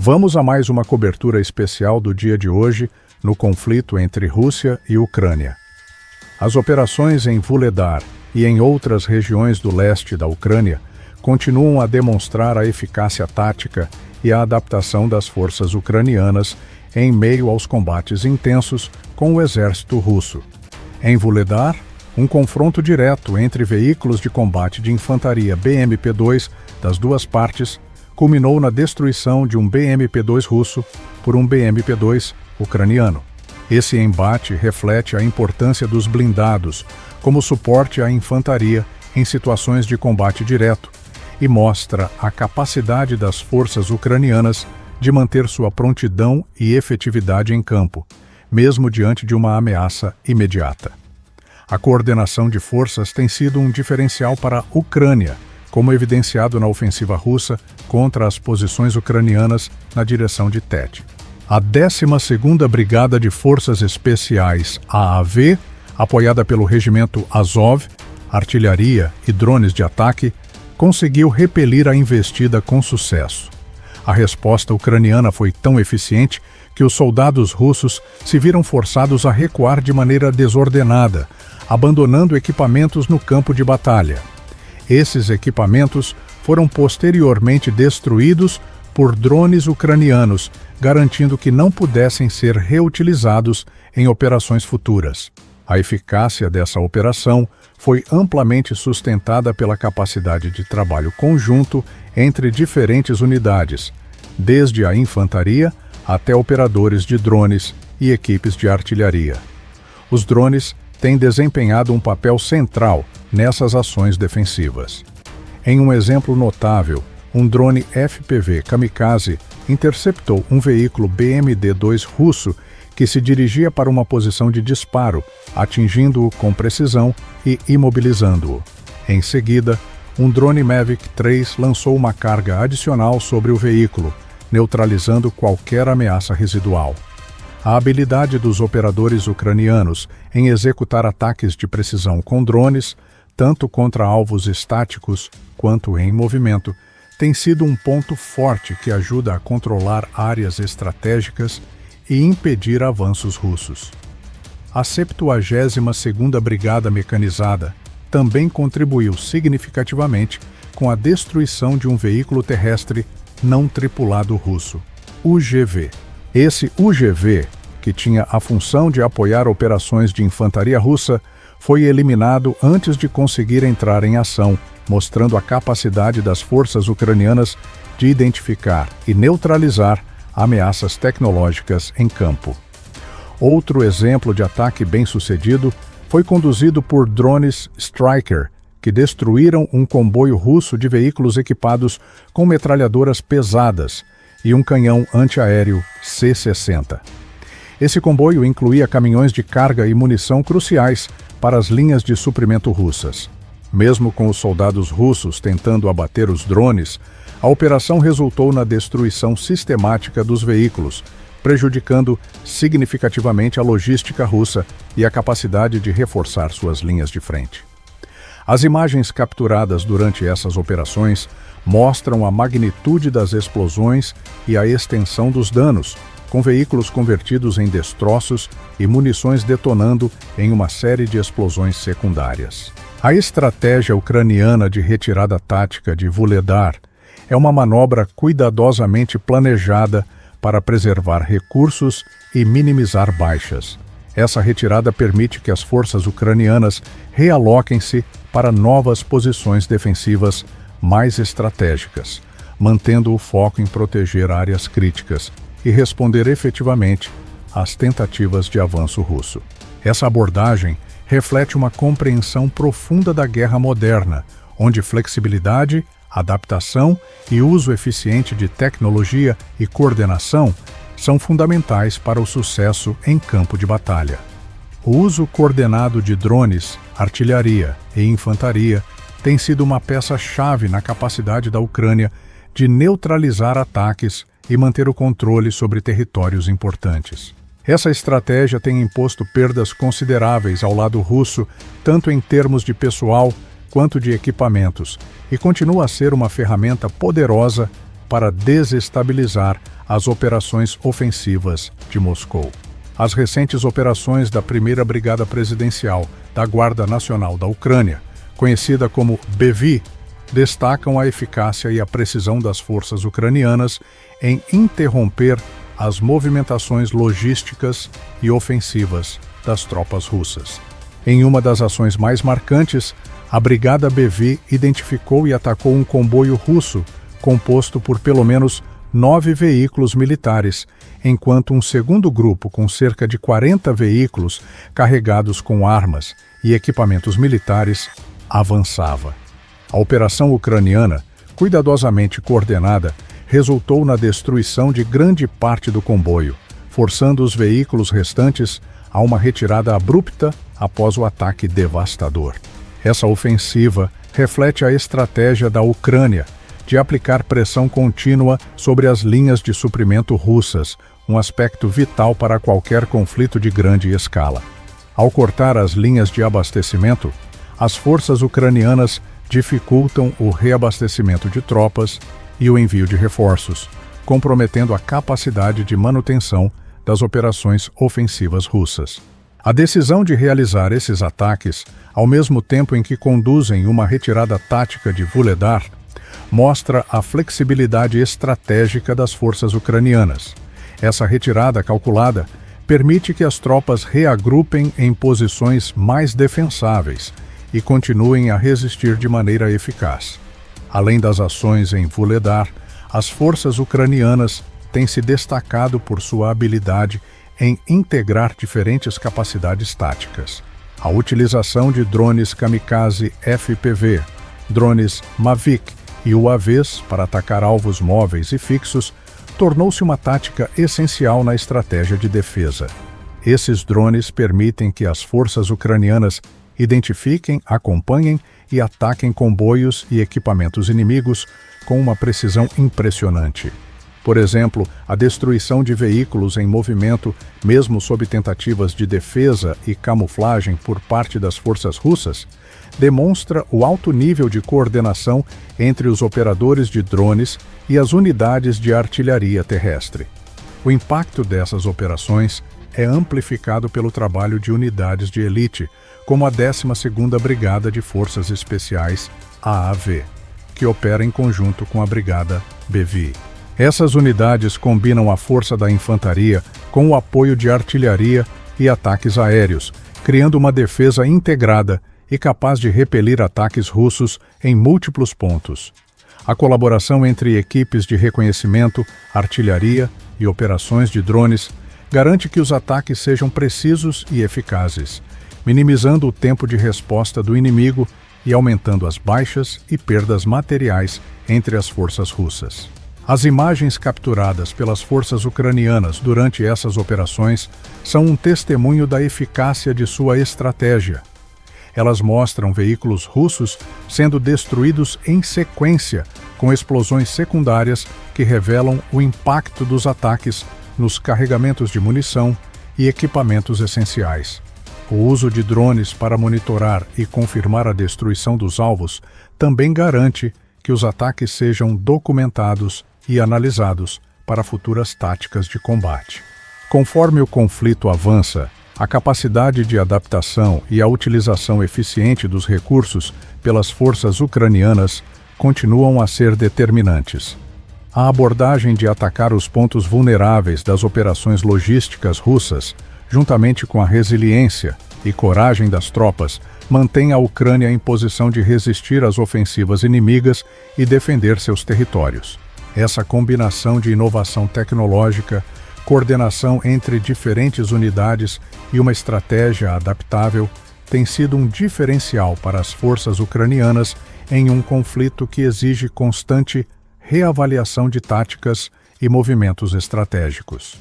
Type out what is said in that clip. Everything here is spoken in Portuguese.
Vamos a mais uma cobertura especial do dia de hoje no conflito entre Rússia e Ucrânia. As operações em Vuhledar e em outras regiões do leste da Ucrânia continuam a demonstrar a eficácia tática e a adaptação das forças ucranianas em meio aos combates intensos com o exército russo. Em Vuhledar, um confronto direto entre veículos de combate de infantaria BMP-2 das duas partes culminou na destruição de um BMP-2 russo por um BMP-2 ucraniano. Esse embate reflete a importância dos blindados como suporte à infantaria em situações de combate direto e mostra a capacidade das forças ucranianas de manter sua prontidão e efetividade em campo, mesmo diante de uma ameaça imediata. A coordenação de forças tem sido um diferencial para a Ucrânia, como evidenciado na ofensiva russa contra as posições ucranianas na direção de Tet. A 12ª Brigada de Forças Especiais AAV, apoiada pelo Regimento Azov, artilharia e drones de ataque, conseguiu repelir a investida com sucesso. A resposta ucraniana foi tão eficiente que os soldados russos se viram forçados a recuar de maneira desordenada, abandonando equipamentos no campo de batalha. Esses equipamentos foram posteriormente destruídos por drones ucranianos, garantindo que não pudessem ser reutilizados em operações futuras. A eficácia dessa operação foi amplamente sustentada pela capacidade de trabalho conjunto entre diferentes unidades, desde a infantaria até operadores de drones e equipes de artilharia. Os drones têm desempenhado um papel central nessas ações defensivas. Em um exemplo notável, um drone FPV kamikaze interceptou um veículo BMD-2 russo que se dirigia para uma posição de disparo, atingindo-o com precisão e imobilizando-o. Em seguida, um drone Mavic 3 lançou uma carga adicional sobre o veículo, neutralizando qualquer ameaça residual. A habilidade dos operadores ucranianos em executar ataques de precisão com drones, tanto contra alvos estáticos quanto em movimento, tem sido um ponto forte que ajuda a controlar áreas estratégicas e impedir avanços russos. A 72ª Brigada Mecanizada também contribuiu significativamente com a destruição de um veículo terrestre não tripulado russo, UGV. Esse UGV, que tinha a função de apoiar operações de infantaria russa, foi eliminado antes de conseguir entrar em ação, mostrando a capacidade das forças ucranianas de identificar e neutralizar ameaças tecnológicas em campo. Outro exemplo de ataque bem-sucedido foi conduzido por drones Striker, que destruíram um comboio russo de veículos equipados com metralhadoras pesadas e um canhão antiaéreo C-60. Esse comboio incluía caminhões de carga e munição cruciais para as linhas de suprimento russas. Mesmo com os soldados russos tentando abater os drones, a operação resultou na destruição sistemática dos veículos, prejudicando significativamente a logística russa e a capacidade de reforçar suas linhas de frente. As imagens capturadas durante essas operações mostram a magnitude das explosões e a extensão dos danos, com veículos convertidos em destroços e munições detonando em uma série de explosões secundárias. A estratégia ucraniana de retirada tática de Vuhledar é uma manobra cuidadosamente planejada para preservar recursos e minimizar baixas. Essa retirada permite que as forças ucranianas realoquem-se para novas posições defensivas mais estratégicas, mantendo o foco em proteger áreas críticas e responder efetivamente às tentativas de avanço russo. Essa abordagem reflete uma compreensão profunda da guerra moderna, onde flexibilidade, adaptação e uso eficiente de tecnologia e coordenação são fundamentais para o sucesso em campo de batalha. O uso coordenado de drones, artilharia e infantaria tem sido uma peça-chave na capacidade da Ucrânia de neutralizar ataques e manter o controle sobre territórios importantes. Essa estratégia tem imposto perdas consideráveis ao lado russo, tanto em termos de pessoal quanto de equipamentos, e continua a ser uma ferramenta poderosa para desestabilizar as operações ofensivas de Moscou. As recentes operações da 1ª Brigada Presidencial da Guarda Nacional da Ucrânia, conhecida como BEVI, destacam a eficácia e a precisão das forças ucranianas em interromper as movimentações logísticas e ofensivas das tropas russas. Em uma das ações mais marcantes, a Brigada BEVI identificou e atacou um comboio russo composto por pelo menos 9 veículos militares, enquanto um segundo grupo com cerca de 40 veículos carregados com armas e equipamentos militares avançava. A operação ucraniana, cuidadosamente coordenada, resultou na destruição de grande parte do comboio, forçando os veículos restantes a uma retirada abrupta após o ataque devastador. Essa ofensiva reflete a estratégia da Ucrânia de aplicar pressão contínua sobre as linhas de suprimento russas, um aspecto vital para qualquer conflito de grande escala. Ao cortar as linhas de abastecimento, as forças ucranianas dificultam o reabastecimento de tropas e o envio de reforços, comprometendo a capacidade de manutenção das operações ofensivas russas. A decisão de realizar esses ataques, ao mesmo tempo em que conduzem uma retirada tática de Vuhledar, mostra a flexibilidade estratégica das forças ucranianas. Essa retirada calculada permite que as tropas reagrupem em posições mais defensáveis e continuem a resistir de maneira eficaz. Além das ações em Vuhledar, as forças ucranianas têm se destacado por sua habilidade em integrar diferentes capacidades táticas. A utilização de drones kamikaze FPV, drones Mavic e UAVs para atacar alvos móveis e fixos tornou-se uma tática essencial na estratégia de defesa. Esses drones permitem que as forças ucranianas identifiquem, acompanhem e ataquem comboios e equipamentos inimigos com uma precisão impressionante. Por exemplo, a destruição de veículos em movimento, mesmo sob tentativas de defesa e camuflagem por parte das forças russas, demonstra o alto nível de coordenação entre os operadores de drones e as unidades de artilharia terrestre. O impacto dessas operações é amplificado pelo trabalho de unidades de elite, como a 12ª Brigada de Forças Especiais, AAV, que opera em conjunto com a Brigada BEVI. Essas unidades combinam a força da infantaria com o apoio de artilharia e ataques aéreos, criando uma defesa integrada e capaz de repelir ataques russos em múltiplos pontos. A colaboração entre equipes de reconhecimento, artilharia e operações de drones garante que os ataques sejam precisos e eficazes, minimizando o tempo de resposta do inimigo e aumentando as baixas e perdas materiais entre as forças russas. As imagens capturadas pelas forças ucranianas durante essas operações são um testemunho da eficácia de sua estratégia. Elas mostram veículos russos sendo destruídos em sequência, com explosões secundárias que revelam o impacto dos ataques nos carregamentos de munição e equipamentos essenciais. O uso de drones para monitorar e confirmar a destruição dos alvos também garante que os ataques sejam documentados e analisados para futuras táticas de combate. Conforme o conflito avança, a capacidade de adaptação e a utilização eficiente dos recursos pelas forças ucranianas continuam a ser determinantes. A abordagem de atacar os pontos vulneráveis das operações logísticas russas, juntamente com a resiliência e coragem das tropas, mantém a Ucrânia em posição de resistir às ofensivas inimigas e defender seus territórios. Essa combinação de inovação tecnológica, coordenação entre diferentes unidades e uma estratégia adaptável tem sido um diferencial para as forças ucranianas em um conflito que exige constante reavaliação de táticas e movimentos estratégicos.